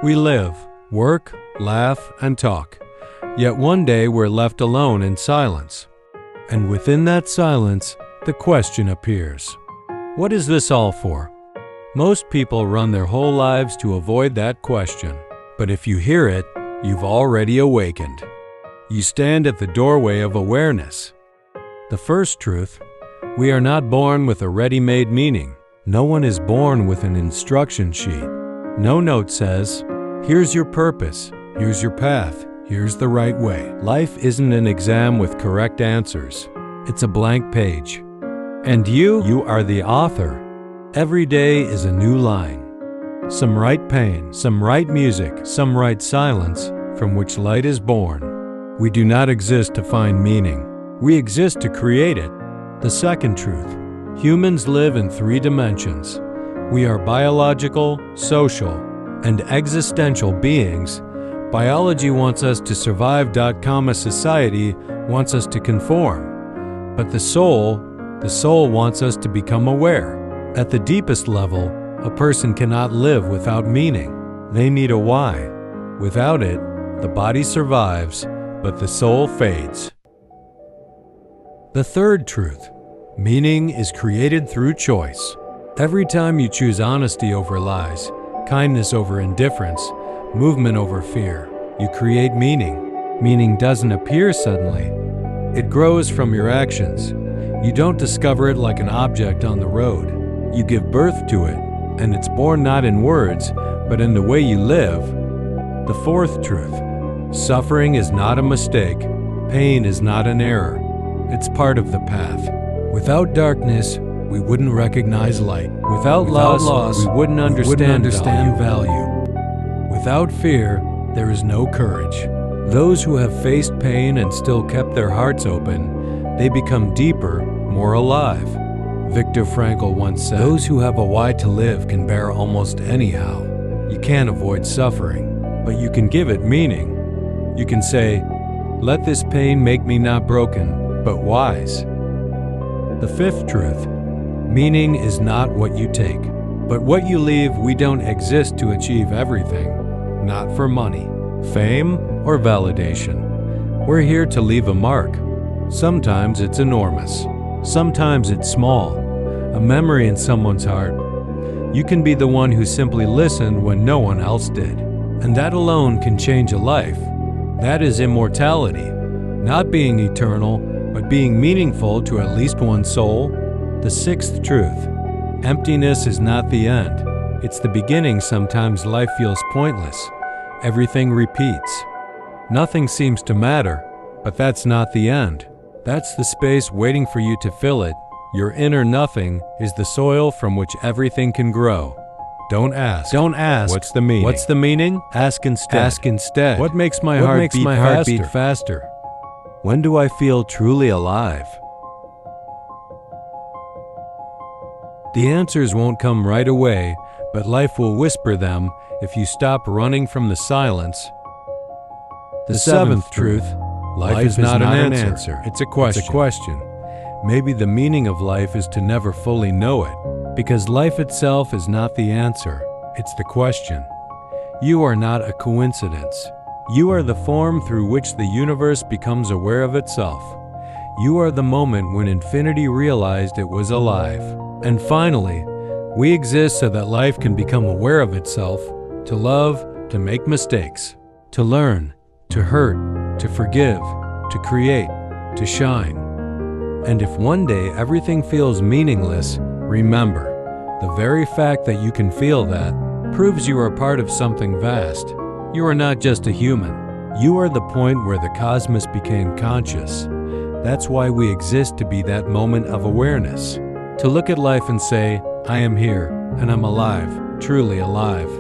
We live, work, laugh, and talk. Yet one day we're left alone in silence. And within that silence, the question appears. What is this all for? Most people run their whole lives to avoid that question. But if you hear it, you've already awakened. You stand at the doorway of awareness. The first truth: we are not born with a ready-made meaning. No one is born with an instruction sheet. No note says, here's your purpose, here's your path, here's the right way. Life isn't an exam with correct answers. It's a blank page. And you are the author. Every day is a new line. Some write pain, some write music, some write silence, from which light is born. We do not exist to find meaning. We exist to create it. The second truth: humans live in 3 dimensions. We are biological, social, and existential beings. Biology wants us to survive. Society wants us to conform. But the soul wants us to become aware. At the deepest level, a person cannot live without meaning. They need a why. Without it, the body survives, but the soul fades. The third truth: meaning is created through choice. Every time you choose honesty over lies, kindness over indifference, movement over fear, you create meaning. Meaning doesn't appear suddenly. It grows from your actions. You don't discover it like an object on the road. You give birth to it, and it's born not in words, but in the way you live. The fourth truth: suffering is not a mistake. Pain is not an error. It's part of the path. Without darkness, we wouldn't recognize light. Without loss, we wouldn't understand value. Without fear, there is no courage. Those who have faced pain and still kept their hearts open, they become deeper, more alive. Viktor Frankl once said, "Those who have a why to live can bear almost anyhow." You can't avoid suffering, but you can give it meaning. You can say, "Let this pain make me not broken, but wise." The fifth truth: meaning is not what you take, but what you leave. We don't exist to achieve everything. Not for money, fame, or validation. We're here to leave a mark. Sometimes it's enormous. Sometimes it's small. A memory in someone's heart. You can be the one who simply listened when no one else did. And that alone can change a life. That is immortality. Not being eternal, but being meaningful to at least one soul. The sixth truth: emptiness is not the end. It's the beginning. Sometimes life feels pointless. Everything repeats. Nothing seems to matter, but that's not the end. That's the space waiting for you to fill it. Your inner nothing is the soil from which everything can grow. Don't ask. What's the meaning? What's the meaning? Ask instead. What makes my heart beat faster? When do I feel truly alive? The answers won't come right away, but life will whisper them if you stop running from the silence. The seventh truth: life is not an answer. It's a question. Maybe the meaning of life is to never fully know it, because life itself is not the answer. It's the question. You are not a coincidence. You are the form through which the universe becomes aware of itself. You are the moment when infinity realized it was alive. And finally, we exist so that life can become aware of itself, to love, to make mistakes, to learn, to hurt, to forgive, to create, to shine. And if one day everything feels meaningless, remember, the very fact that you can feel that proves you are part of something vast. You are not just a human. You are the point where the cosmos became conscious. That's why we exist, to be that moment of awareness. To look at life and say, I am here, and I'm alive, truly alive.